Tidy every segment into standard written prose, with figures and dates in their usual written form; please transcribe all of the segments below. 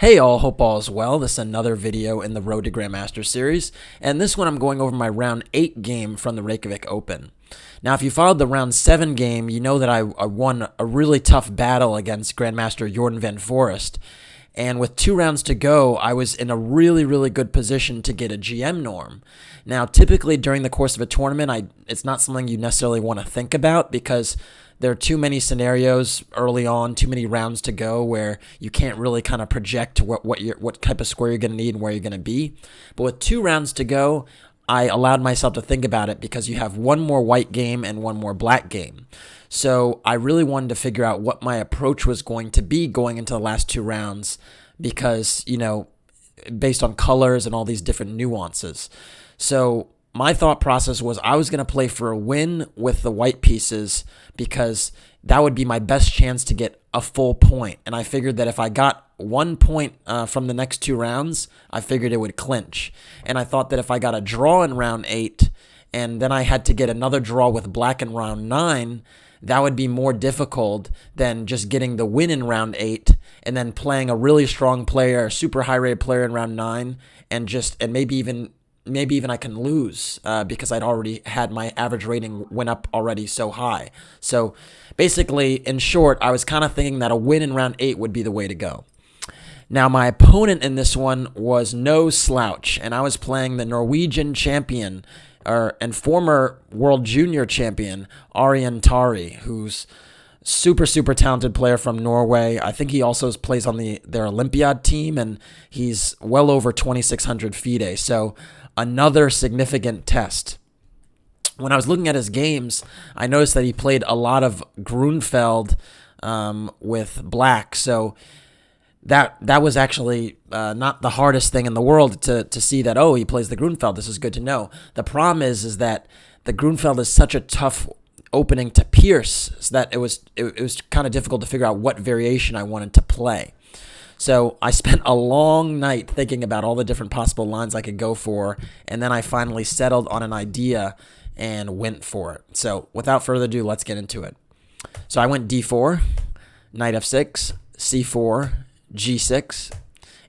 Hey all, hope all is well. This is another video in the Road to Grandmaster series, and this one I'm going over my round 8 game from the Reykjavik Open. Now, if you followed the round 7 game, you know that I won a really tough battle against Grandmaster Jordan van Forest, and with 2 rounds to go, I was in a really good position to get a GM norm. Now, typically during the course of a tournament, it's not something you necessarily want to think about because there are too many scenarios early on, too many rounds to go where you can't really kind of project what type of score you're going to need and where you're going to be. But with 2 rounds to go, I allowed myself to think about it because you have one more white game and one more black game. So I really wanted to figure out what my approach was going to be going into the last 2 rounds because, based on colors and all these different nuances. So my thought process was I was going to play for a win with the white pieces because that would be my best chance to get a full point. And I figured that if I got 1 point from the next 2 rounds, I figured it would clinch. And I thought that if I got a draw in round 8 and then I had to get another draw with black in round 9, that would be more difficult than just getting the win in round 8 and then playing a really strong player, a super high-rated player in round 9, and maybe even I can lose because I'd already had my average rating went up already so high. So basically, in short, I was kind of thinking that a win in round 8 would be the way to go. Now, my opponent in this one was no slouch, and I was playing the Norwegian champion and former world junior champion, Aryan Tari, who's super talented player from Norway. I think he also plays on their Olympiad team, and he's well over 2,600 FIDE. So another significant test. When I was looking at his games, I noticed that he played a lot of Grunfeld with black. So that was actually not the hardest thing in the world to see that, oh, he plays the Grunfeld. This is good to know. The problem is that the Grunfeld is such a tough opening to pierce so that it was kind of difficult to figure out what variation I wanted to play. So I spent a long night thinking about all the different possible lines I could go for, and then I finally settled on an idea and went for it. So without further ado, let's get into it. So I went d4, knight f6, c4, g6,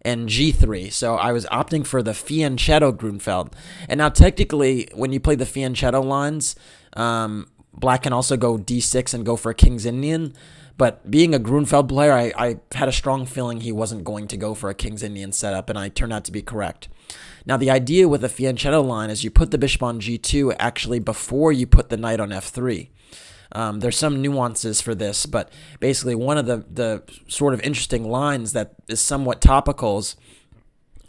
and g3. So I was opting for the fianchetto Grunfeld. And now technically, when you play the fianchetto lines, black can also go d6 and go for a King's Indian. But being a Grunfeld player, I had a strong feeling he wasn't going to go for a King's Indian setup, and I turned out to be correct. Now, the idea with a fianchetto line is you put the bishop on g2 actually before you put the knight on f3. There's some nuances for this, but basically one of the sort of interesting lines that is somewhat topical is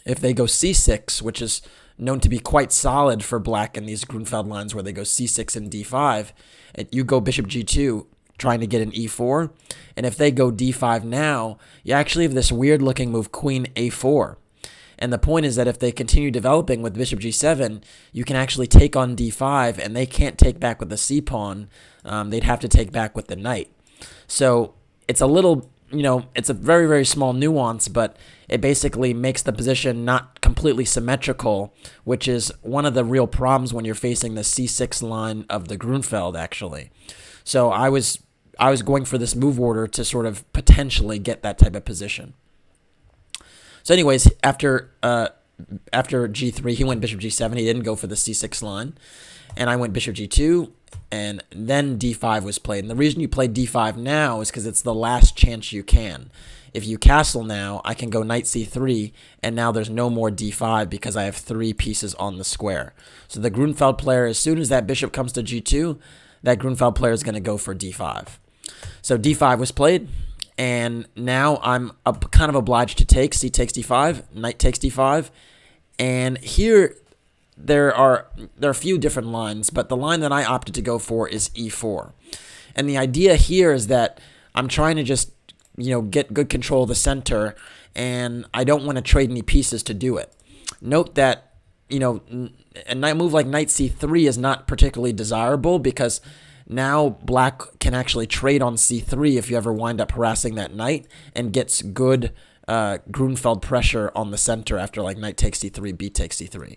if they go c6, which is known to be quite solid for black in these Grunfeld lines where they go c6 and d5, and you go bishop g2, trying to get an e4, and if they go d5 now, you actually have this weird looking move queen a4. And the point is that if they continue developing with bishop g7, you can actually take on d5, and they can't take back with the c-pawn. They'd have to take back with the knight. So it's a little, it's a very small nuance, but it basically makes the position not completely symmetrical, which is one of the real problems when you're facing the c6 line of the Grunfeld, actually. So I was going for this move order to sort of potentially get that type of position. So anyways, after g3, he went bishop g7. He didn't go for the c6 line. And I went bishop g2, and then d5 was played. And the reason you play d5 now is because it's the last chance you can. If you castle now, I can go knight c3, and now there's no more d5 because I have 3 pieces on the square. So the Grunfeld player, as soon as that bishop comes to g2, that Grunfeld player is going to go for d5. So d5 was played, and now I'm kind of obliged to take. C takes d5, knight takes d5, and here there are a few different lines, but the line that I opted to go for is e4. And the idea here is that I'm trying to just, get good control of the center, and I don't want to trade any pieces to do it. Note that a move like knight c3 is not particularly desirable because now black can actually trade on c3 if you ever wind up harassing that knight and gets good Grunfeld pressure on the center after like knight takes c3, b takes c3.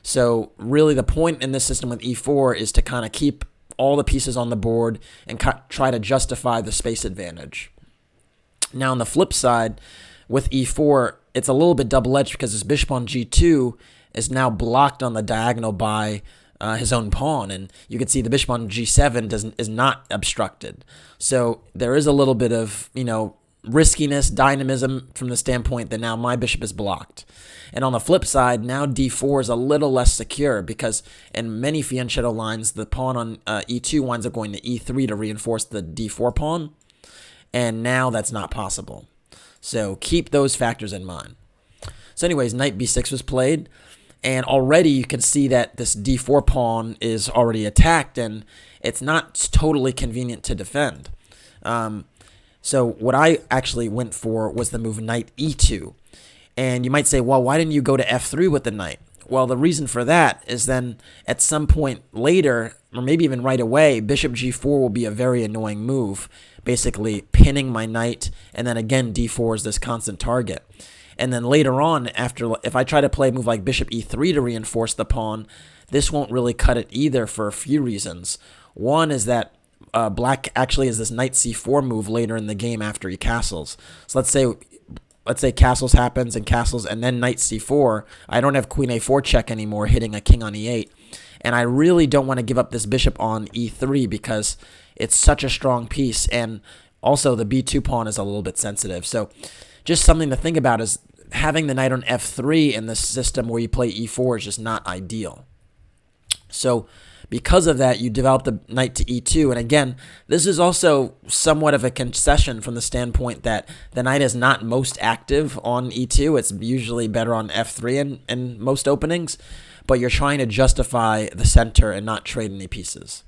So really the point in this system with e4 is to kind of keep all the pieces on the board and try to justify the space advantage. Now on the flip side, with e4, it's a little bit double-edged because this bishop on g2 is now blocked on the diagonal by his own pawn, and you can see the bishop on g7 is not obstructed. So there is a little bit of, riskiness, dynamism from the standpoint that now my bishop is blocked. And on the flip side, now d4 is a little less secure because in many fianchetto lines, the pawn on e2 winds up going to e3 to reinforce the d4 pawn, and now that's not possible. So keep those factors in mind. So anyways, knight b6 was played, and already you can see that this d4 pawn is already attacked, and it's not totally convenient to defend. So what I actually went for was the move knight e2. And you might say, well, why didn't you go to f3 with the knight? Well, the reason for that is then at some point later, or maybe even right away, bishop g4 will be a very annoying move, basically pinning my knight, and then again d4 is this constant target. And then later on, if I try to play a move like bishop e3 to reinforce the pawn, this won't really cut it either for a few reasons. One is that black actually has this knight c4 move later in the game after he castles. So let's say castles happens and then knight c4. I don't have queen a4 check anymore, hitting a king on e8. And I really don't want to give up this bishop on e3 because it's such a strong piece, and also the b2 pawn is a little bit sensitive. So just something to think about is having the knight on f3 in this system where you play e4 is just not ideal. So because of that, you develop the knight to e2. And again, this is also somewhat of a concession from the standpoint that the knight is not most active on e2. It's usually better on f3 in most openings, but you're trying to justify the center and not trade any pieces.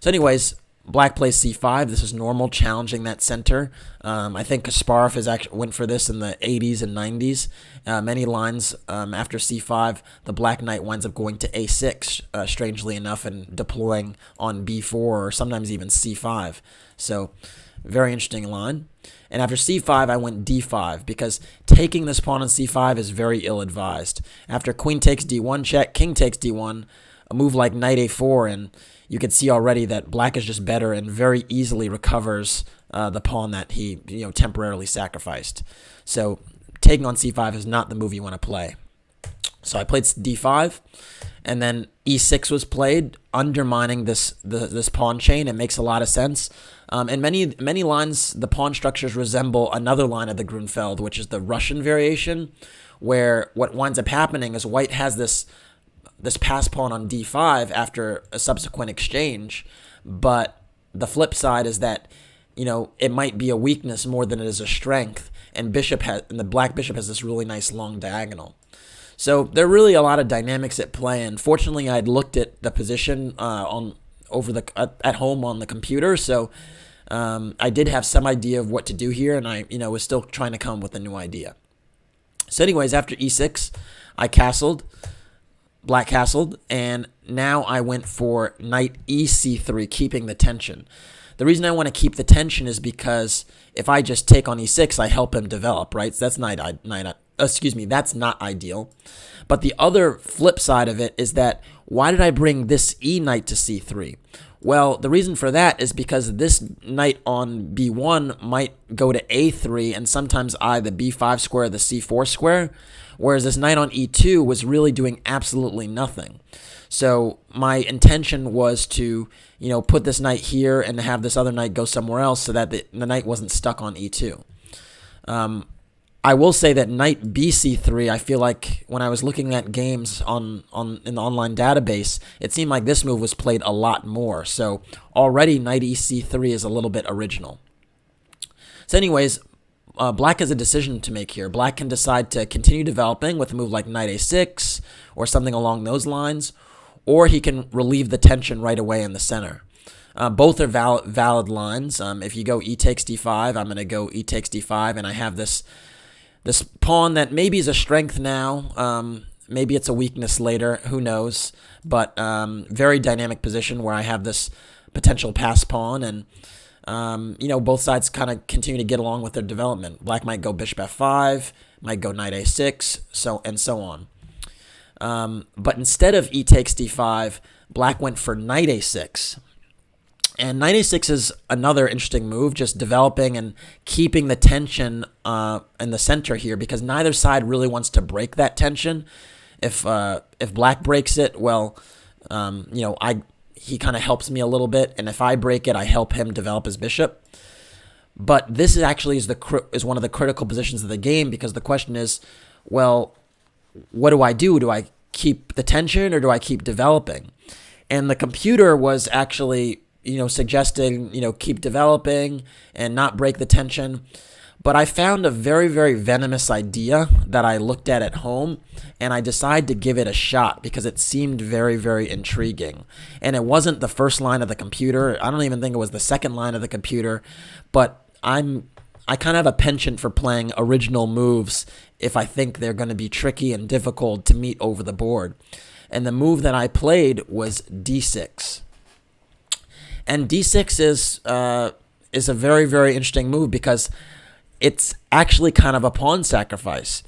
So anyways, black plays c5. This is normal, challenging that center. I think Kasparov actually went for this in the 80s and 90s. Many lines after c5, the black knight winds up going to a6, strangely enough, and deploying on b4 or sometimes even c5. So very interesting line. And after c5, I went d5 because taking this pawn on c5 is very ill-advised. After queen takes d1 check, king takes d1, a move like knight a4, and you can see already that black is just better and very easily recovers the pawn that he temporarily sacrificed. So taking on c5 is not the move you want to play. So I played d5, and then e6 was played, undermining this pawn chain. It makes a lot of sense. In many lines, the pawn structures resemble another line of the Grunfeld, which is the Russian variation, where what winds up happening is white has this pass pawn on d5 after a subsequent exchange, but the flip side is that it might be a weakness more than it is a strength, and the black bishop has this really nice long diagonal. So there are really a lot of dynamics at play, and fortunately I'd looked at the position at home on the computer, so I did have some idea of what to do here, and I was still trying to come up with a new idea. So anyways, after e6, I castled. Black castled, and now I went for knight ec3, keeping the tension. The reason I want to keep the tension is because if I just take on e6, I help him develop, right? So that's that's not ideal. But the other flip side of it is that why did I bring this e knight to c3? Well, the reason for that is because this knight on b1 might go to a3 and sometimes the b5 square, the c4 square, whereas this knight on e2 was really doing absolutely nothing. So my intention was to, put this knight here and have this other knight go somewhere else so that the knight wasn't stuck on e2. I will say that knight bc3, I feel like when I was looking at games in the online database, it seemed like this move was played a lot more. So already knight ec3 is a little bit original. So anyways, black has a decision to make here. Black can decide to continue developing with a move like knight a6 or something along those lines, or he can relieve the tension right away in the center. Both are valid lines. If you go e takes d5, I'm going to go e takes d5, and I have this pawn that maybe is a strength now, maybe it's a weakness later, who knows, but very dynamic position where I have this potential pass pawn, and both sides kind of continue to get along with their development. Black might go bishop f5, might go knight a6, so on. But instead of e takes d5, black went for knight a6. And knight a6 is another interesting move, just developing and keeping the tension in the center here, because neither side really wants to break that tension. If black breaks it, well, he kind of helps me a little bit, and if I break it, I help him develop his bishop. But this is actually is one of the critical positions of the game, because the question is, well, what do I do? Do I keep the tension or do I keep developing? And the computer was actually, suggesting, keep developing and not break the tension. But I found a very, very venomous idea that I looked at home, and I decided to give it a shot because it seemed very, very intriguing. And it wasn't the first line of the computer. I don't even think it was the second line of the computer. But I kind of have a penchant for playing original moves if I think they're going to be tricky and difficult to meet over the board. And the move that I played was d6. And d6 is a very, very interesting move because it's actually kind of a pawn sacrifice.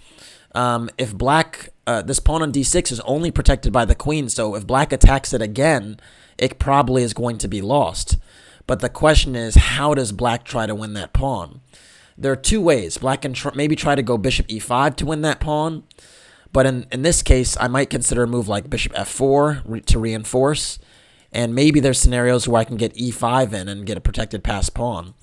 If black, this pawn on d6 is only protected by the queen, so if black attacks it again, it probably is going to be lost. But the question is, how does black try to win that pawn? There are two ways. Black can maybe try to go bishop e5 to win that pawn. But in this case, I might consider a move like bishop f4 to reinforce. And maybe there's scenarios where I can get e5 in and get a protected passed pawn.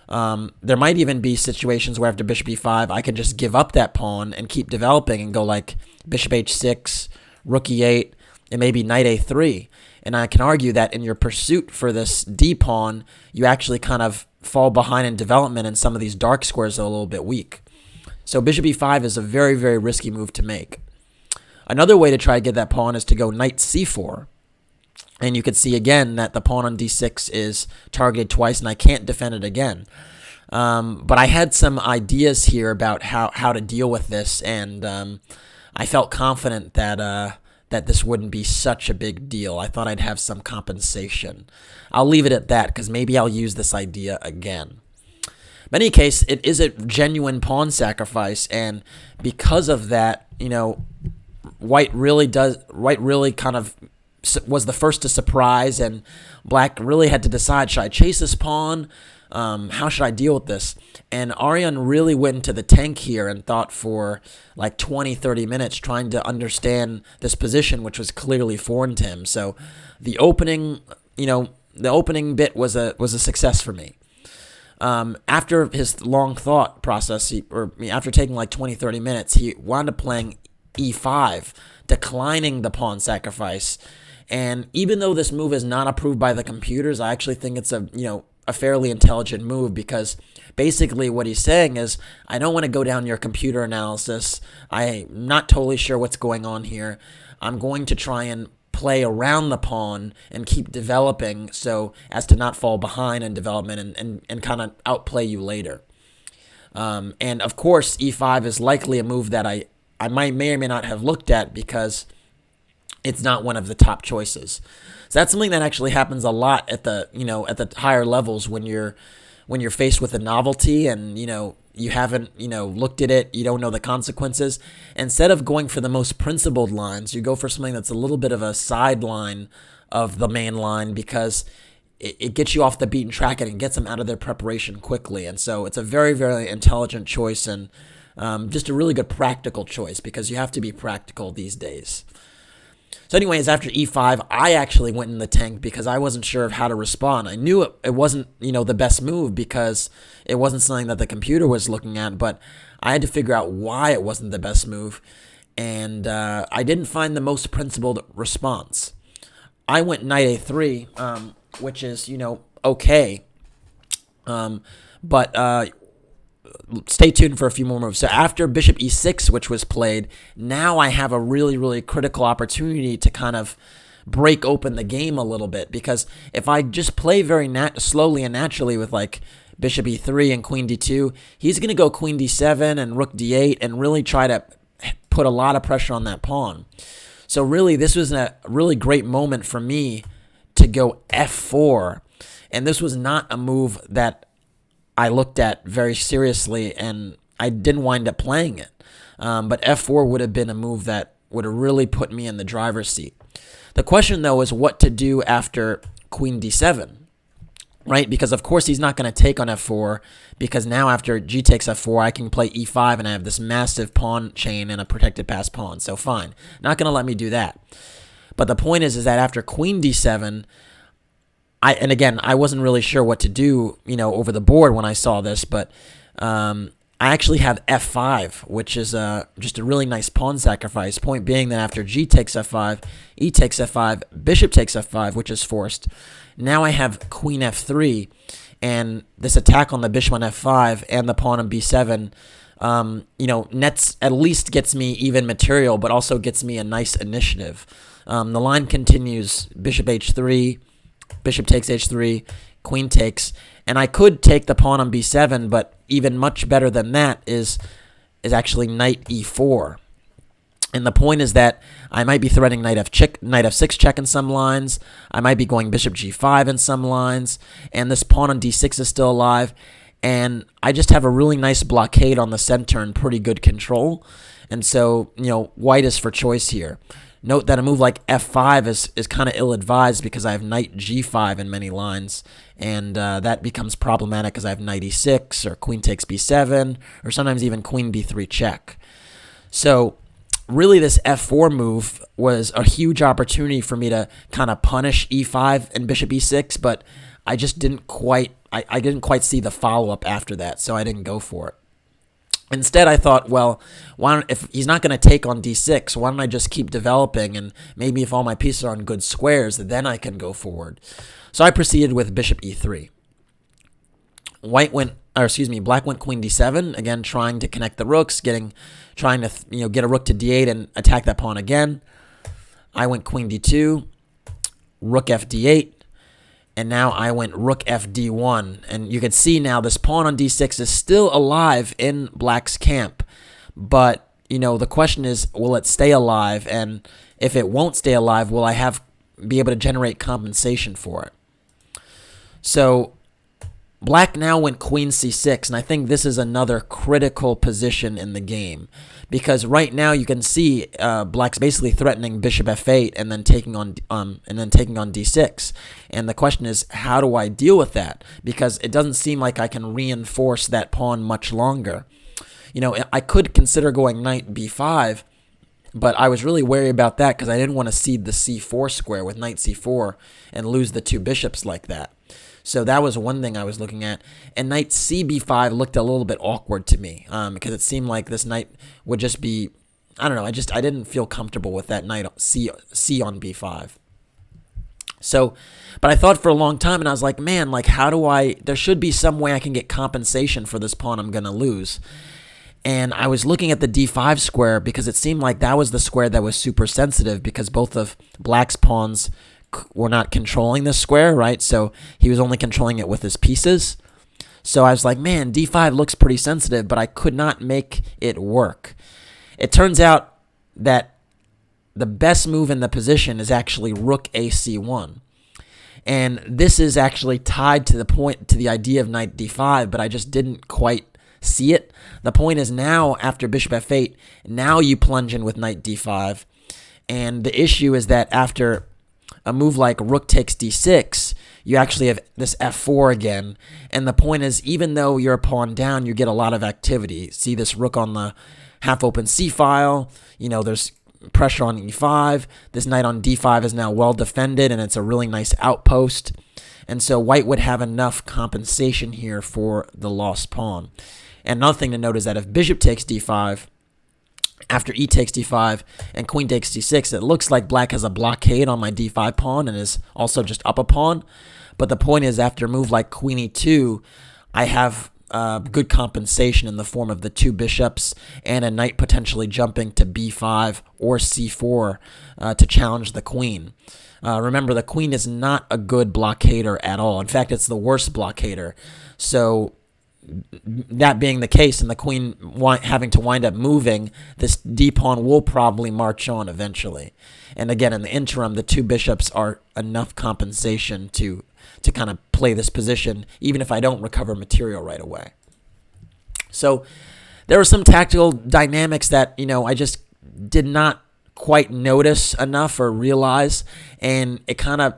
There might even be situations where after bishop e5, I can just give up that pawn and keep developing and go like bishop h6, rook e8, and maybe knight a3. And I can argue that in your pursuit for this d pawn, you actually kind of fall behind in development, and some of these dark squares are a little bit weak. So bishop e5 is a very, very risky move to make. Another way to try to get that pawn is to go knight c4. And you can see again that the pawn on d6 is targeted twice, and I can't defend it again. But I had some ideas here about how to deal with this, and I felt confident that this wouldn't be such a big deal. I thought I'd have some compensation. I'll leave it at that, because maybe I'll use this idea again. In any case, it is a genuine pawn sacrifice, and because of that, white really kind of was the first to surprise, and black really had to decide, should I chase this pawn? How should I deal with this? And Aryan really went into the tank here and thought for like 20, 30 minutes trying to understand this position, which was clearly foreign to him. So the opening bit was a success for me. After his long thought process, after taking like 20, 30 minutes, he wound up playing e5, declining the pawn sacrifice. And even though this move is not approved by the computers, I actually think it's a fairly intelligent move, because basically what he's saying is, I don't want to go down your computer analysis. I'm not totally sure what's going on here. I'm going to try and play around the pawn and keep developing so as to not fall behind in development and kind of outplay you later. And of course, e5 is likely a move that I may or may not have looked at, because it's not one of the top choices. So that's something that actually happens a lot at the higher levels when you're faced with a novelty and you haven't looked at it, you don't know the consequences. Instead of going for the most principled lines, you go for something that's a little bit of a sideline of the main line, because it gets you off the beaten track and it gets them out of their preparation quickly. And so it's a very, very intelligent choice, and just a really good practical choice, because you have to be practical these days. So anyways, after e5, I actually went in the tank because I wasn't sure of how to respond. I knew it wasn't, the best move, because it wasn't something that the computer was looking at, but I had to figure out why it wasn't the best move, and I didn't find the most principled response. I went knight a3, which is, okay, but stay tuned for a few more moves. So after bishop e6, which was played, now I have a really, really critical opportunity to kind of break open the game a little bit, because if I just play very slowly and naturally with like bishop e3 and queen d2, he's going to go queen d7 and rook d8 and really try to put a lot of pressure on that pawn. So really, this was a really great moment for me to go f4, and this was not a move that I looked at very seriously, and I didn't wind up playing it. But f4 would have been a move that would have really put me in the driver's seat. The question, though, is what to do after queen d7. right? Because of course he's not going to take on f4, because now after g takes f4, I can play e5 and I have this massive pawn chain and a protected pass pawn. So fine, not going to let me do that. But the point is that after queen d7, and again, I wasn't really sure what to do, over the board when I saw this, but I actually have f5, which is just a really nice pawn sacrifice. Point being that after g takes f5, e takes f5, bishop takes f5, which is forced. Now I have queen f3, and this attack on the bishop on f5 and the pawn on b7, nets at least gets me even material, but also gets me a nice initiative. The line continues: bishop h3, bishop takes h3, queen takes, and I could take the pawn on b7, but even much better than that is actually knight e4. And the point is that I might be threatening knight f6 check in some lines. I might be going bishop g5 in some lines, and this pawn on d6 is still alive. And I just have a really nice blockade on the center and pretty good control. And so, white is for choice here. Note that a move like f5 is kind of ill-advised because I have knight g5 in many lines, and that becomes problematic because I have knight e6 or queen takes b7 or sometimes even queen b3 check. So really this f4 move was a huge opportunity for me to kind of punish e5 and bishop e6, but I just didn't quite see the follow-up after that, so I didn't go for it. Instead, I thought, well, if he's not going to take on d6, why don't I just keep developing, and maybe if all my pieces are on good squares, then I can go forward. So I proceeded with bishop e3. Black went queen d7, again trying to connect the rooks, trying to get a rook to d8 and attack that pawn again. I went queen d2, rook f d8. And now I went rook fd1, and you can see now this pawn on d6 is still alive in black's camp. But, the question is, will it stay alive? And if it won't stay alive, will I be able to generate compensation for it? So black now went queen c6, and I think this is another critical position in the game. Because right now you can see black's basically threatening bishop f8 and then taking on d6. And the question is, how do I deal with that? Because it doesn't seem like I can reinforce that pawn much longer. I could consider going knight b5, but I was really wary about that because I didn't want to cede the c4 square with knight c4 and lose the two bishops like that. So that was one thing I was looking at. And knight cb5 looked a little bit awkward to me because it seemed like this knight would just be, I don't know, I didn't feel comfortable with that knight c on b5. So, but I thought for a long time, and I was like, man, there should be some way I can get compensation for this pawn I'm going to lose. And I was looking at the d5 square because it seemed like that was the square that was super sensitive because both of black's pawns were not controlling this square, right? So he was only controlling it with his pieces. So I was like, man, d5 looks pretty sensitive, but I could not make it work. It turns out that the best move in the position is actually rook ac1. And this is actually tied to the idea of knight d5, but I just didn't quite see it. The point is now, after bishop f8, now you plunge in with knight d5. And the issue is that after a move like rook takes d6, you actually have this f4 again. And the point is, even though you're a pawn down, you get a lot of activity. See this rook on the half-open c-file. There's pressure on e5. This knight on d5 is now well defended, and it's a really nice outpost. And so white would have enough compensation here for the lost pawn. And another thing to note is that if bishop takes d5, after e takes d5 and queen takes d6, it looks like black has a blockade on my d5 pawn and is also just up a pawn. But the point is, after a move like queen e2, I have good compensation in the form of the two bishops and a knight potentially jumping to b5 or c4 to challenge the queen. Remember, the queen is not a good blockader at all. In fact, it's the worst blockader. So that being the case, and the queen having to wind up moving, this d-pawn will probably march on eventually. And again, in the interim, the two bishops are enough compensation to kind of play this position, even if I don't recover material right away. So there were some tactical dynamics that, I just did not quite notice enough or realize, and it kind of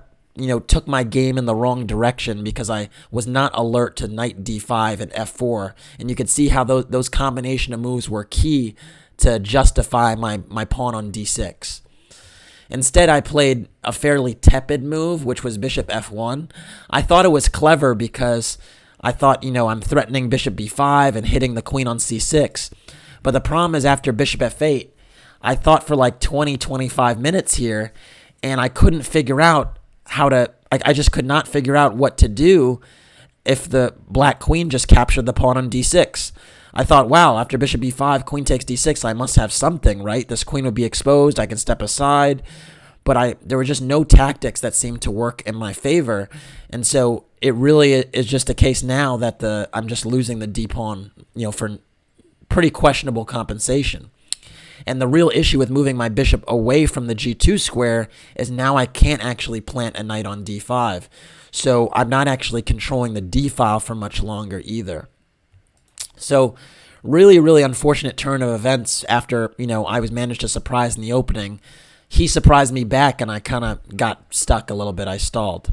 took my game in the wrong direction because I was not alert to knight d5 and f4. And you could see how those combination of moves were key to justify my pawn on d6. Instead, I played a fairly tepid move, which was bishop f1. I thought it was clever because I thought, I'm threatening bishop b5 and hitting the queen on c6. But the problem is after bishop f8, I thought for like 20, 25 minutes here, and I couldn't figure out I just could not figure out what to do if the black queen just captured the pawn on d6. I thought, wow, after bishop b5, queen takes d6, I must have something, right? This queen would be exposed, I can step aside. But there were just no tactics that seemed to work in my favor. And so it really is just a case now that I'm just losing the d-pawn, for pretty questionable compensation. And the real issue with moving my bishop away from the g2 square is now I can't actually plant a knight on d5. So I'm not actually controlling the d file for much longer either. So really, really unfortunate turn of events after, I was managed to surprise in the opening. He surprised me back and I kind of got stuck a little bit. I stalled.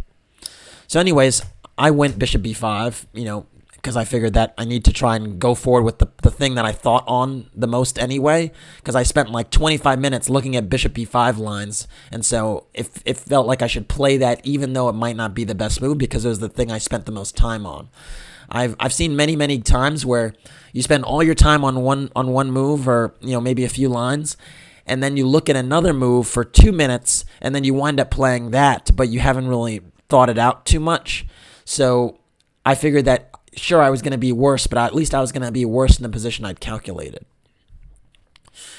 So anyways, I went bishop b5, because I figured that I need to try and go forward with the thing that I thought on the most anyway, because I spent like 25 minutes looking at bishop b5 lines, and so it felt like I should play that even though it might not be the best move because it was the thing I spent the most time on. I've seen many times where you spend all your time on one move or maybe a few lines, and then you look at another move for 2 minutes, and then you wind up playing that, but you haven't really thought it out too much. So I figured that sure, I was going to be worse, but at least I was going to be worse in the position I'd calculated.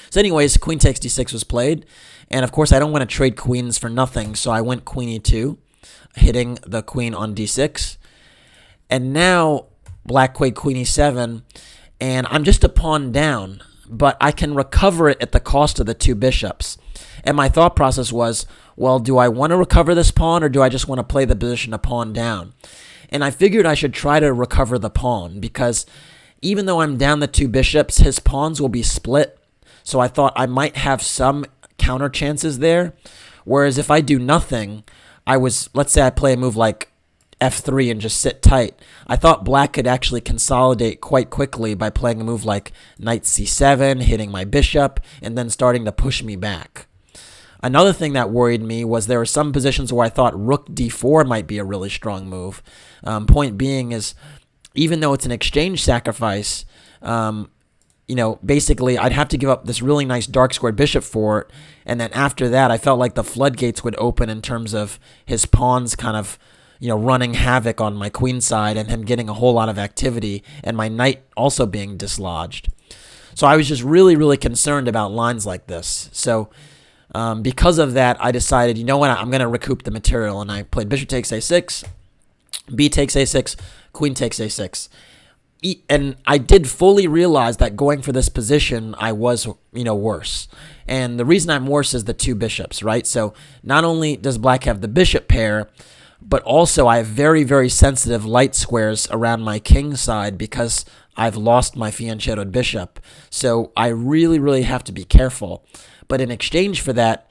So anyways, queen takes d6 was played. And of course, I don't want to trade queens for nothing, so I went queen e2, hitting the queen on d6. And now, black played queen e7, and I'm just a pawn down, but I can recover it at the cost of the two bishops. And my thought process was, well, do I want to recover this pawn, or do I just want to play the position a pawn down? And I figured I should try to recover the pawn because even though I'm down the two bishops, his pawns will be split. So I thought I might have some counter chances there. Whereas if I do nothing, let's say I play a move like f3 and just sit tight. I thought black could actually consolidate quite quickly by playing a move like knight c7, hitting my bishop, and then starting to push me back. Another thing that worried me was there were some positions where I thought rook d4 might be a really strong move. Point being is, even though it's an exchange sacrifice, basically I'd have to give up this really nice dark squared bishop for it, and then after that I felt like the floodgates would open in terms of his pawns kind of, running havoc on my queen side and him getting a whole lot of activity, and my knight also being dislodged. So I was just really, really concerned about lines like this. So because of that, I decided, you know what, I'm going to recoup the material, and I played bishop takes a6, b takes a6, queen takes a6. And I did fully realize that going for this position, I was, worse. And the reason I'm worse is the two bishops, right? So not only does black have the bishop pair, but also I have very, very sensitive light squares around my king side because I've lost my fianchettoed bishop. So I really, really have to be careful. But in exchange for that,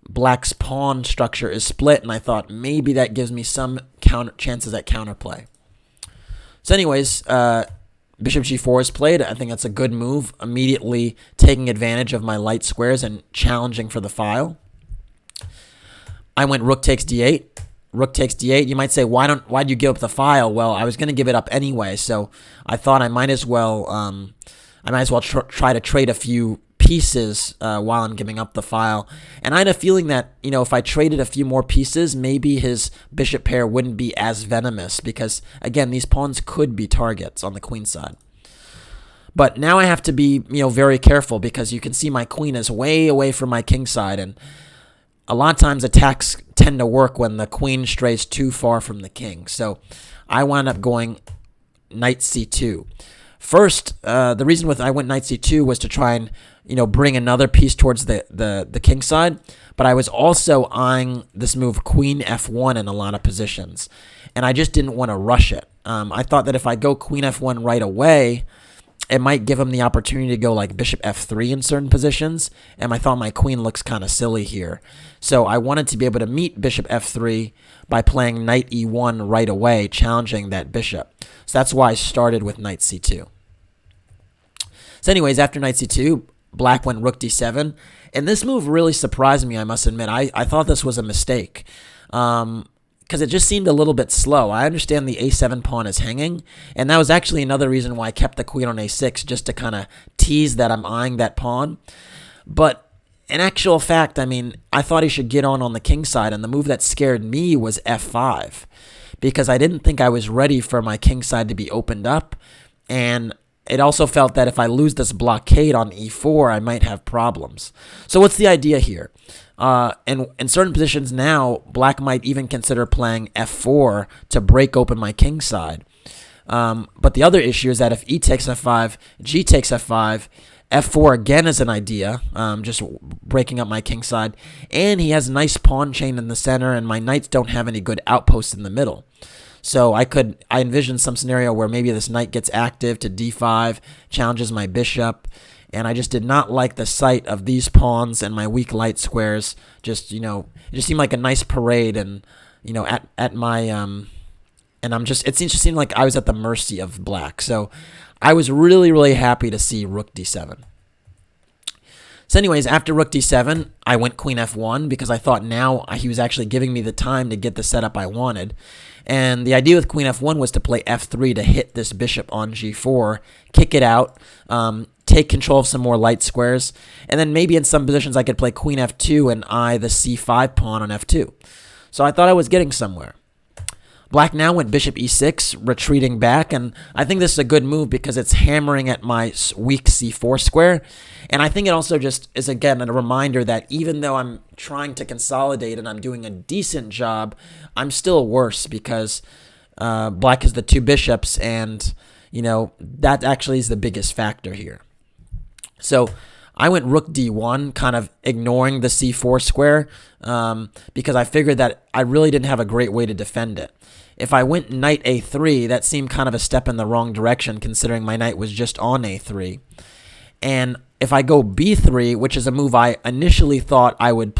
black's pawn structure is split, and I thought maybe that gives me some chances at counterplay. So anyways, bishop g4 is played. I think that's a good move, immediately taking advantage of my light squares and challenging for the file. I went rook takes d8. Rook takes d8. You might say, why'd you give up the file? Well, I was going to give it up anyway, so I thought I might as well try to trade a few pieces while I'm giving up the file. And I had a feeling that, if I traded a few more pieces, maybe his bishop pair wouldn't be as venomous because, again, these pawns could be targets on the queen side. But now I have to be, very careful because you can see my queen is way away from my king side, and a lot of times attacks tend to work when the queen strays too far from the king. So I wound up going knight c2. First, the reason I went knight c2 was to try and bring another piece towards the king side, but I was also eyeing this move queen f1 in a lot of positions, and I just didn't want to rush it. I thought that if I go queen f1 right away, it might give him the opportunity to go like bishop f3 in certain positions, and I thought my queen looks kind of silly here. So I wanted to be able to meet bishop f3 by playing knight e1 right away, challenging that bishop. So that's why I started with knight c2. So anyways, after knight c2, black went rook d7, and this move really surprised me, I must admit. I thought this was a mistake, because it just seemed a little bit slow. I understand the a7 pawn is hanging, and that was actually another reason why I kept the queen on a6, just to kind of tease that I'm eyeing that pawn. But in actual fact, I mean, I thought he should get on the king side, and the move that scared me was f5, because I didn't think I was ready for my king side to be opened up, and it also felt that if I lose this blockade on e4, I might have problems. So what's the idea here? In certain positions now, black might even consider playing f4 to break open my king side. But the other issue is that if e takes f5, g takes f5, f4 again is an idea, just breaking up my king side. And he has a nice pawn chain in the center, and my knights don't have any good outposts in the middle. So I envisioned some scenario where maybe this knight gets active to d5, challenges my bishop, and I just did not like the sight of these pawns and my weak light squares. Just, it just seemed like a nice parade, and, at my, and it just seemed like I was at the mercy of black. So I was really, really happy to see rook d7. So anyways, after rook d7, I went queen f1 because I thought now he was actually giving me the time to get the setup I wanted. And the idea with queen f1 was to play f3 to hit this bishop on g4, kick it out, take control of some more light squares, and then maybe in some positions I could play queen f2 and eye the c5 pawn on f2. So I thought I was getting somewhere. Black now went bishop e6, retreating back, and I think this is a good move because it's hammering at my weak c4 square. And I think it also just is, again, a reminder that even though I'm trying to consolidate and I'm doing a decent job, I'm still worse because black has the two bishops, and, that actually is the biggest factor here. So I went rook d1, kind of ignoring the c4 square, because I figured that I really didn't have a great way to defend it. If I went knight a3, that seemed kind of a step in the wrong direction, considering my knight was just on a3. And if I go b3, which is a move I initially thought I would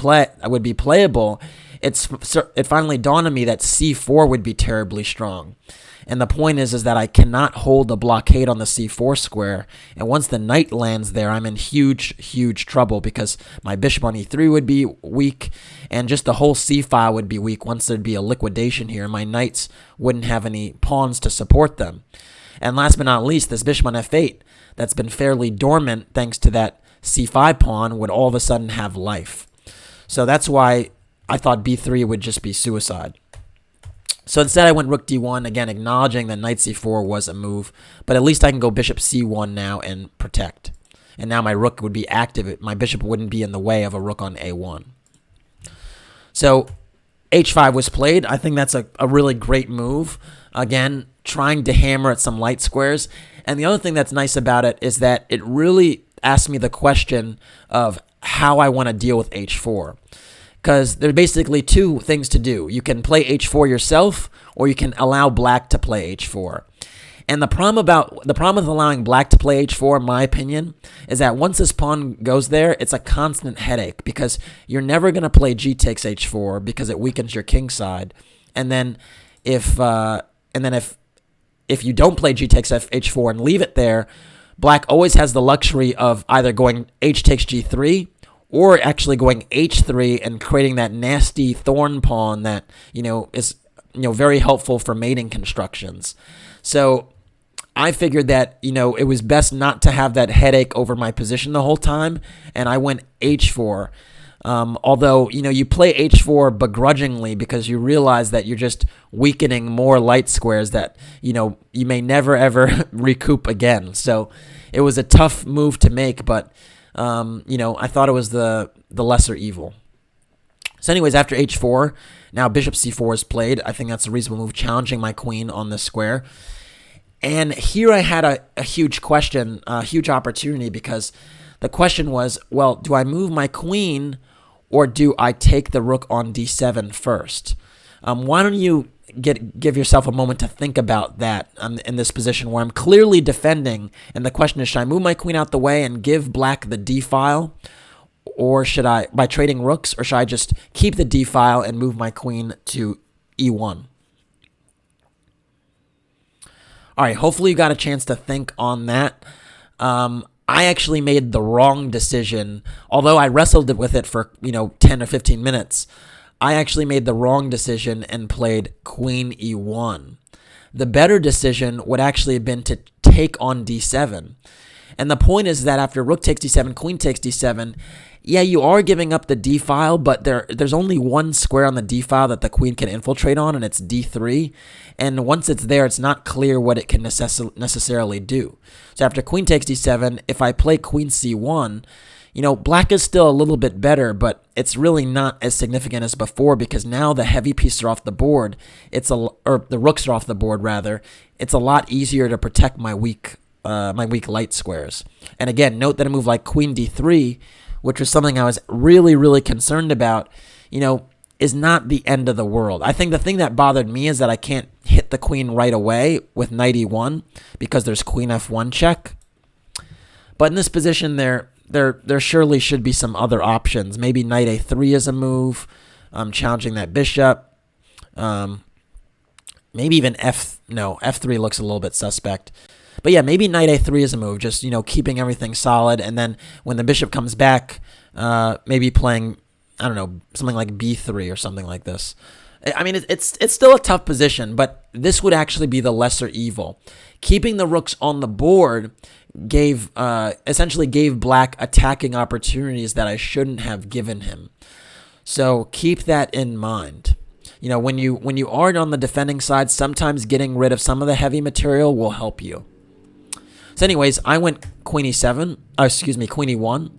be playable, it finally dawned on me that c4 would be terribly strong. And the point is that I cannot hold the blockade on the c4 square. And once the knight lands there, I'm in huge, huge trouble because my bishop on e3 would be weak, and just the whole c file would be weak once there'd be a liquidation here. My knights wouldn't have any pawns to support them. And last but not least, this bishop on f8 that's been fairly dormant thanks to that c5 pawn would all of a sudden have life. So that's why I thought b3 would just be suicide. So instead I went rook d1, again acknowledging that knight c4 was a move, but at least I can go bishop c1 now and protect. And now my rook would be active. My bishop wouldn't be in the way of a rook on a1. So h5 was played. I think that's a really great move. Again, trying to hammer at some light squares. And the other thing that's nice about it is that it really asked me the question of how I want to deal with h4. Because there are basically two things to do. You can play h4 yourself, or you can allow black to play h4. And the problem with allowing black to play h4, in my opinion, is that once this pawn goes there, it's a constant headache because you're never going to play g takes h4 because it weakens your king side. And then if you don't play g takes h4 and leave it there, black always has the luxury of either going h takes g3 or actually going h3 and creating that nasty thorn pawn that, is, very helpful for mating constructions. So I figured that, it was best not to have that headache over my position the whole time, and I went h4. Although, you play h4 begrudgingly because you realize that you're just weakening more light squares that, you may never, ever recoup again. So it was a tough move to make, but I thought it was the lesser evil. So anyways, after h4, now bishop c4 is played. I think that's a reasonable move, challenging my queen on this square. And here I had a huge question, a huge opportunity, because the question was, well, do I move my queen or do I take the rook on d7 first? Why don't you give yourself a moment to think about that in this position where I'm clearly defending, and the question is, should I move my queen out the way and give black the d file, or should I, by trading rooks, or should I just keep the d file and move my queen to e1? All right, hopefully you got a chance to think on that. I actually made the wrong decision, although I wrestled with it for 10 or 15 minutes. I actually made the wrong decision and played queen e1. The better decision would actually have been to take on d7. And the point is that after rook takes d7, queen takes d7, yeah, you are giving up the d file, but there's only one square on the d file that the queen can infiltrate on, and it's d3. And once it's there, it's not clear what it can necessarily do. So after queen takes d7, if I play queen c1, black is still a little bit better, but it's really not as significant as before because now the heavy pieces are off the board. Or the rooks are off the board rather. It's a lot easier to protect my weak light squares. And again, note that a move like queen d3, which was something I was really, really concerned about, is not the end of the world. I think the thing that bothered me is that I can't hit the queen right away with knight e1 because there's queen f1 check. But in this position, there surely should be some other options. Maybe knight a3 is a move, challenging that bishop. Maybe even f3 looks a little bit suspect. But yeah, maybe knight a3 is a move, just, keeping everything solid. And then when the bishop comes back, maybe playing, I don't know, something like b3 or something like this. I mean, it's still a tough position, but this would actually be the lesser evil. Keeping the rooks on the board essentially gave black attacking opportunities that I shouldn't have given him. So keep that in mind. When you are on the defending side, sometimes getting rid of some of the heavy material will help you. So anyways, I went queen e1,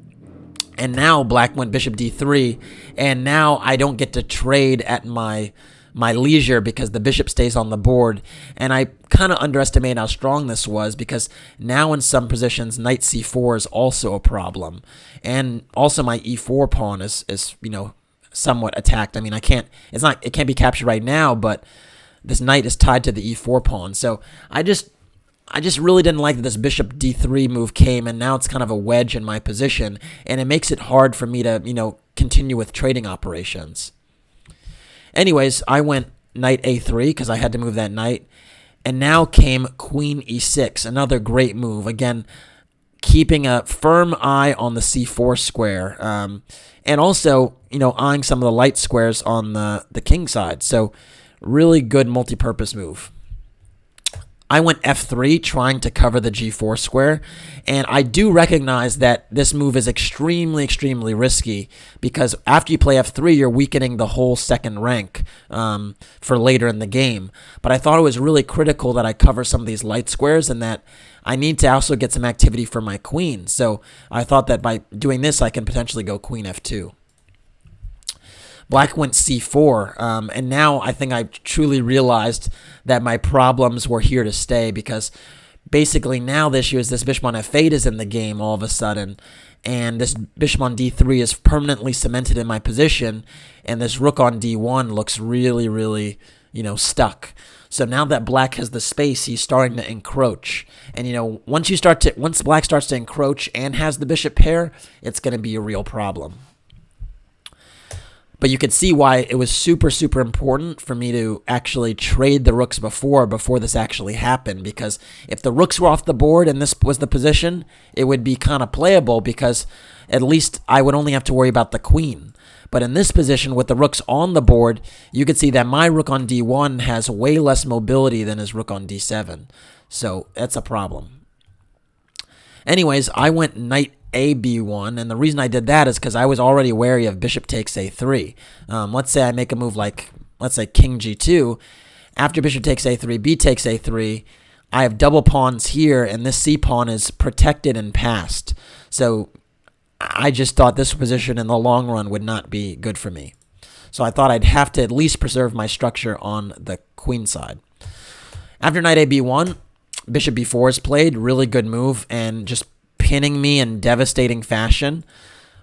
and now black went bishop d3, and now I don't get to trade at my leisure because the bishop stays on the board. And I kind of underestimated how strong this was because now in some positions, knight c4 is also a problem. And also my e4 pawn is somewhat attacked. I mean, it can't be captured right now, but this knight is tied to the e4 pawn. So I just really didn't like that this bishop d3 move came, and now it's kind of a wedge in my position, and it makes it hard for me to, continue with trading operations. Anyways, I went knight a3 because I had to move that knight, and now came queen e6, another great move. Again, keeping a firm eye on the c4 square, and also, eyeing some of the light squares on the king side. So really good multi-purpose move. I went f3 trying to cover the g4 square, and I do recognize that this move is extremely, extremely risky because after you play f3, you're weakening the whole second rank for later in the game. But I thought it was really critical that I cover some of these light squares and that I need to also get some activity for my queen. So I thought that by doing this, I can potentially go queen f2. Black went c4, and now I think I truly realized that my problems were here to stay because basically now the issue is this bishop on f8 is in the game all of a sudden, and this bishop on d3 is permanently cemented in my position, and this rook on d1 looks really, really, stuck. So now that black has the space, he's starting to encroach. And, once black starts to encroach and has the bishop pair, it's going to be a real problem. But you could see why it was super, super important for me to actually trade the rooks before this actually happened. Because if the rooks were off the board and this was the position, it would be kind of playable because at least I would only have to worry about the queen. But in this position with the rooks on the board, you could see that my rook on d1 has way less mobility than his rook on d7. So that's a problem. Anyways, I went knight a b1, and the reason I did that is because I was already wary of bishop takes a3. Let's say I make a move like, let's say king g2. After bishop takes a3, b takes a3, I have double pawns here, and this c pawn is protected and passed. So I just thought this position in the long run would not be good for me. So I thought I'd have to at least preserve my structure on the queen side. After knight a b1, bishop b4 is played, really good move, and just pinning me in devastating fashion.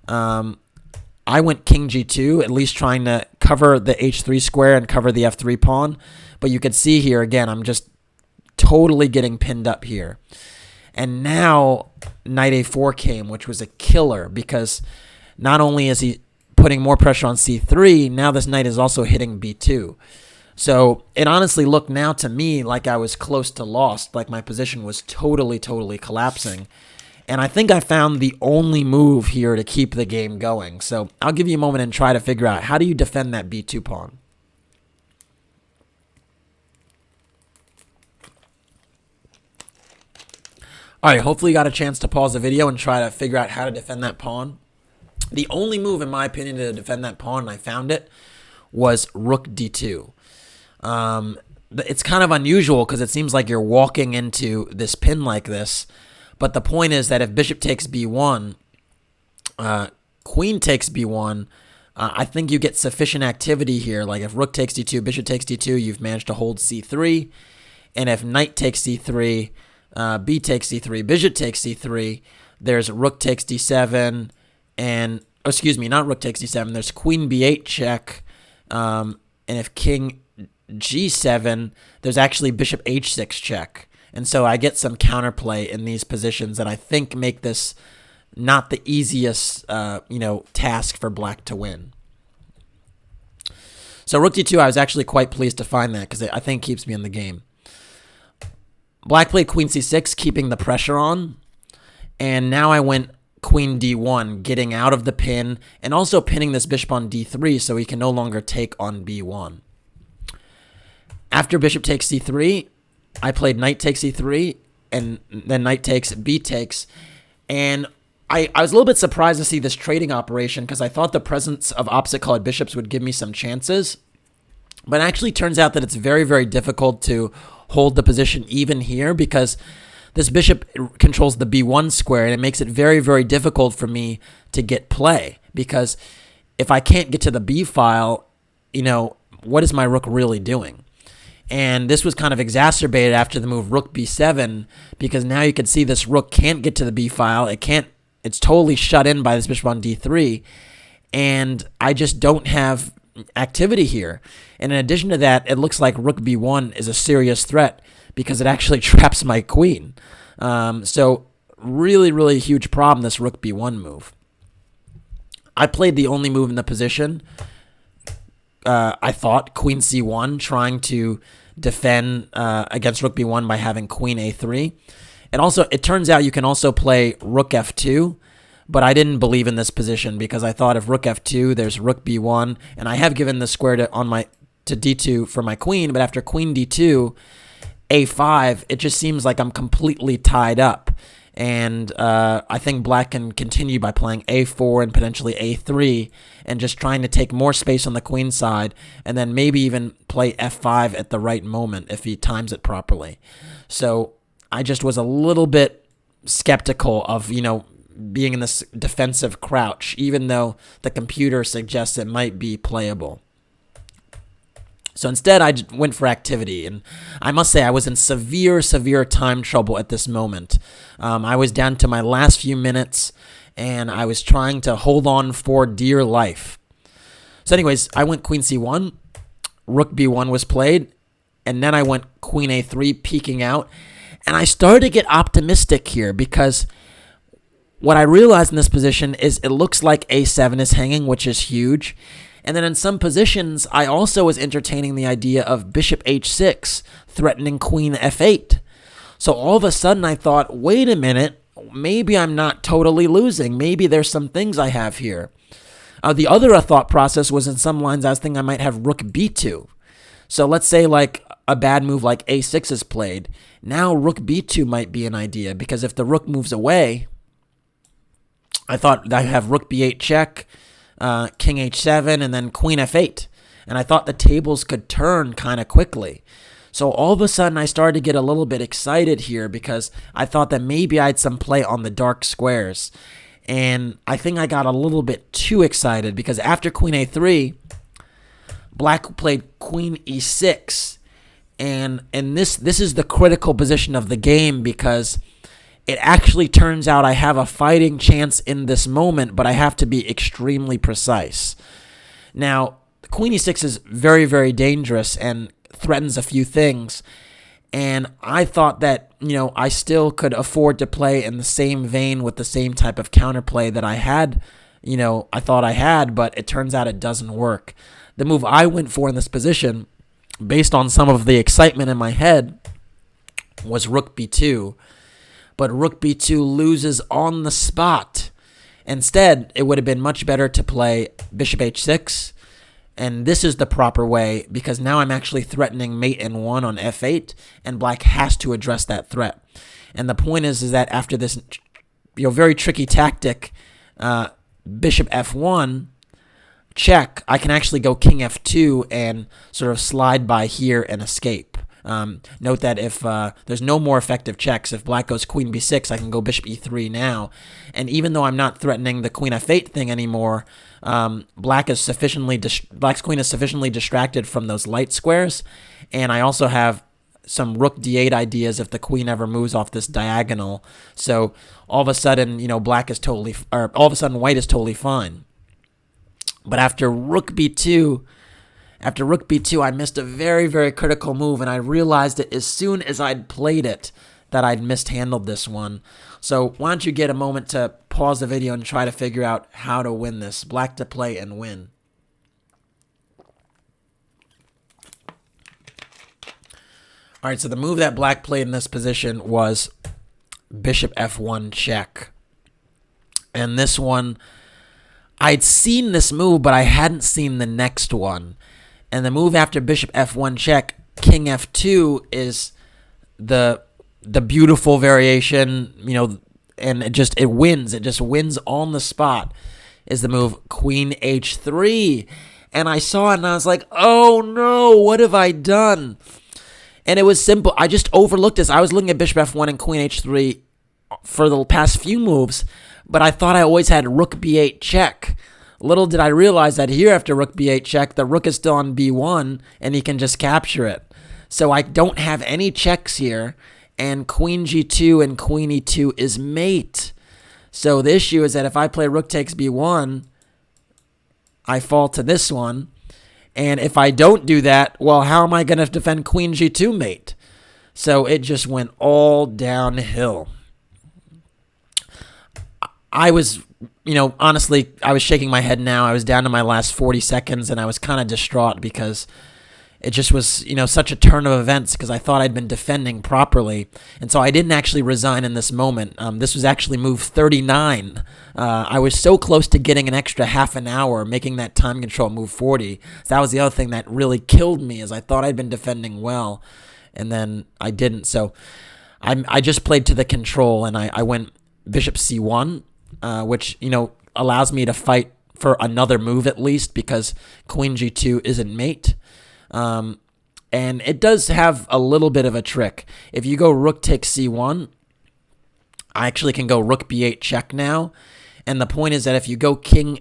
I went king g2, at least trying to cover the h3 square and cover the f3 pawn. But you could see here, again, I'm just totally getting pinned up here. And now knight a4 came, which was a killer, because not only is he putting more pressure on c3, now this knight is also hitting b2. So it honestly looked now to me like I was close to lost, like my position was totally collapsing. And I think I found the only move here to keep the game going. So I'll give you a moment and try to figure out, how do you defend that b2 pawn? All right, hopefully you got a chance to pause the video and try to figure out how to defend that pawn. The only move, in my opinion, to defend that pawn, and I found it, was rook d2. It's kind of unusual because it seems like you're walking into this pin like this. But the point is that if bishop takes b1, queen takes b1, I think you get sufficient activity here. Like if rook takes d2, bishop takes d2, you've managed to hold c3. And if knight takes c3, b takes c3, bishop takes c3, there's rook takes d7, and, oh, excuse me, not rook takes d7, there's queen b8 check, and if king g7, there's actually bishop h6 check. And so I get some counterplay in these positions that I think make this not the easiest, task for black to win. So rook d2, I was actually quite pleased to find that because I think it keeps me in the game. Black played queen c6, keeping the pressure on. And now I went queen d1, getting out of the pin and also pinning this bishop on d3 so he can no longer take on b1. After bishop takes c3, I played knight takes e3, and then knight takes, b takes, and I was a little bit surprised to see this trading operation because I thought the presence of opposite-colored bishops would give me some chances, but it actually turns out that it's very difficult to hold the position even here because this bishop controls the b1 square, and it makes it very difficult for me to get play because if I can't get to the b file, what is my rook really doing? And this was kind of exacerbated after the move rook b7 because now you can see this rook can't get to the b file. It's totally shut in by this bishop on d3, and I just don't have activity here. And in addition to that, it looks like rook b1 is a serious threat because it actually traps my queen. So really huge problem, this rook b1 move. I played the only move in the position. I thought queen c1, trying to defend against rook b1 by having queen a3. And also, it turns out you can also play rook f2, but I didn't believe in this position because I thought if rook f2, there's rook b1, and I have given the square to d2 for my queen, but after queen d2, a5, it just seems like I'm completely tied up. And I think black can continue by playing a4 and potentially a3 and just trying to take more space on the queen side and then maybe even play f5 at the right moment if he times it properly. So I just was a little bit skeptical of, being in this defensive crouch, even though the computer suggests it might be playable. So instead, I went for activity, and I must say I was in severe time trouble at this moment. I was down to my last few minutes, and I was trying to hold on for dear life. So anyways, I went queen c1, rook b1 was played, and then I went queen a3, peeking out, and I started to get optimistic here because what I realized in this position is it looks like a7 is hanging, which is huge. And then in some positions, I also was entertaining the idea of bishop h6, threatening queen f8. So all of a sudden I thought, wait a minute, maybe I'm not totally losing. Maybe there's some things I have here. The other thought process was in some lines I was thinking I might have rook b2. So let's say like a bad move like a6 is played. Now rook b2 might be an idea because if the rook moves away, I thought I have rook b8 check, king h7, and then queen f8. And I thought the tables could turn kind of quickly. So all of a sudden, I started to get a little bit excited here because I thought that maybe I had some play on the dark squares. And I think I got a little bit too excited because after queen a3, black played queen e6. And this is the critical position of the game because it actually turns out I have a fighting chance in this moment, but I have to be extremely precise. Now, queen e6 is very, very dangerous and threatens a few things. And I thought that, I still could afford to play in the same vein with the same type of counterplay that I had, I thought I had, but it turns out it doesn't work. The move I went for in this position, based on some of the excitement in my head, was rook b2. But rook b2 loses on the spot. Instead, it would have been much better to play bishop h6. And this is the proper way, because now I'm actually threatening mate in 1 on f8, and black has to address that threat. And the point is that after this very tricky tactic, bishop f1, check, I can actually go king f2 and sort of slide by here and escape. Note that if there's no more effective checks, if black goes queen b6, I can go bishop e3 now. And even though I'm not threatening the queen f8 thing anymore, black's queen is sufficiently distracted from those light squares. And I also have some rook d8 ideas if the queen ever moves off this diagonal. So all of a sudden, white is totally fine. But after rook b2, I missed a very, very critical move, and I realized it as soon as I'd played it that I'd mishandled this one. So why don't you get a moment to pause the video and try to figure out how to win this. Black to play and win. All right, so the move that black played in this position was bishop f1 check. And this one, I'd seen this move, but I hadn't seen the next one. And the move after bishop f1 check, king f2 is the beautiful variation, and it wins. It just wins on the spot, is the move queen h3. And I saw it and I was like, oh no, what have I done? And it was simple. I just overlooked this. I was looking at bishop f1 and queen h3 for the past few moves, but I thought I always had rook b8 check. Little did I realize that here after rook b8 check, the rook is still on b1, and he can just capture it. So I don't have any checks here, and queen g2 and queen e2 is mate. So the issue is that if I play rook takes b1, I fall to this one. And if I don't do that, well, how am I going to defend queen g2 mate? So it just went all downhill. I was, honestly, I was shaking my head now. I was down to my last 40 seconds, and I was kind of distraught because it just was, such a turn of events, because I thought I'd been defending properly. And so I didn't actually resign in this moment. This was actually move 39. I was so close to getting an extra half an hour, making that time control move 40. So that was the other thing that really killed me, is I thought I'd been defending well, and then I didn't. So I just played to the control, and I went bishop c1. Which, allows me to fight for another move at least, because queen g2 isn't mate. And it does have a little bit of a trick. If you go rook takes c1, I actually can go rook b8 check now. And the point is that if you go king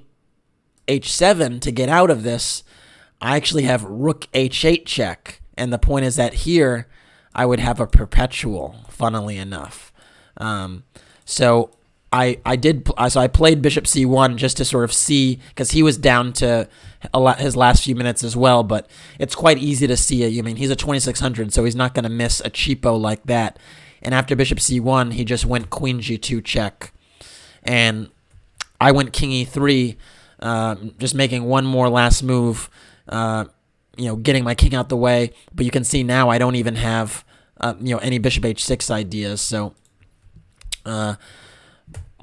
h7 to get out of this, I actually have rook h8 check. And the point is that here I would have a perpetual, funnily enough. So I played bishop c1 just to sort of see, because he was down to his last few minutes as well, but it's quite easy to see it. I mean, he's a 2600, so he's not going to miss a cheapo like that. And after bishop c1, he just went queen g2 check. And I went king e3, just making one more last move, getting my king out the way. But you can see now I don't even have, any bishop h6 ideas, so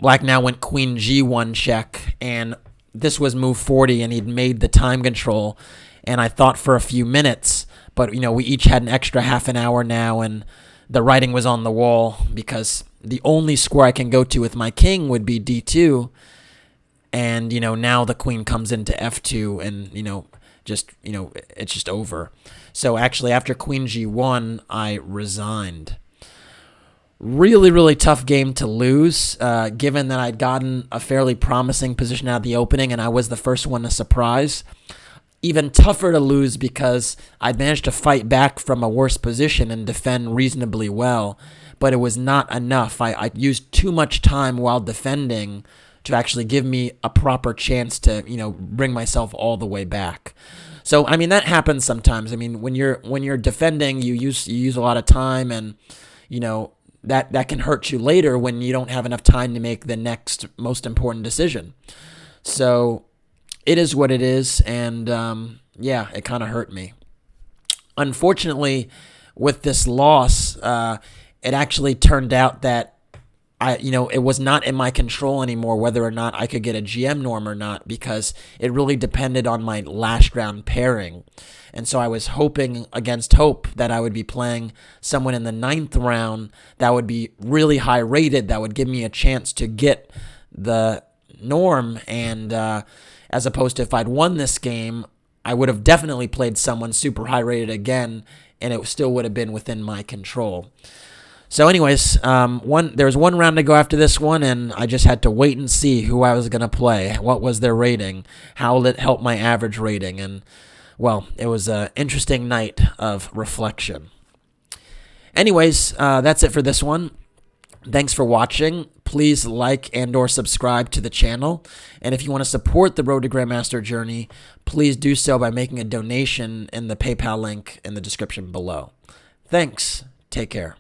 black now went queen g1 check, and this was move 40, and he'd made the time control, and I thought for a few minutes, but, we each had an extra half an hour now, and the writing was on the wall, because the only square I can go to with my king would be d2, and, now the queen comes into f2, and, it's just over. So actually, after queen g1, I resigned. Really, really tough game to lose, given that I'd gotten a fairly promising position out of the opening and I was the first one to surprise. Even tougher to lose because I'd managed to fight back from a worse position and defend reasonably well, but it was not enough. I used too much time while defending to actually give me a proper chance to, bring myself all the way back. So, I mean, that happens sometimes. I mean, when you're defending, you use a lot of time, and, that can hurt you later when you don't have enough time to make the next most important decision. So it is what it is, and yeah, it kind of hurt me. Unfortunately, with this loss, it actually turned out that it was not in my control anymore whether or not I could get a GM norm or not, because it really depended on my last round pairing. And so I was hoping against hope that I would be playing someone in the 9th round that would be really high rated, that would give me a chance to get the norm. And as opposed to if I'd won this game, I would have definitely played someone super high rated again, and it still would have been within my control. So anyways, there was one round to go after this one, and I just had to wait and see who I was going to play, what was their rating, how will it help my average rating, and, well, it was an interesting night of reflection. Anyways, that's it for this one. Thanks for watching. Please like and or subscribe to the channel, and if you want to support the Road to Grandmaster journey, please do so by making a donation in the PayPal link in the description below. Thanks. Take care.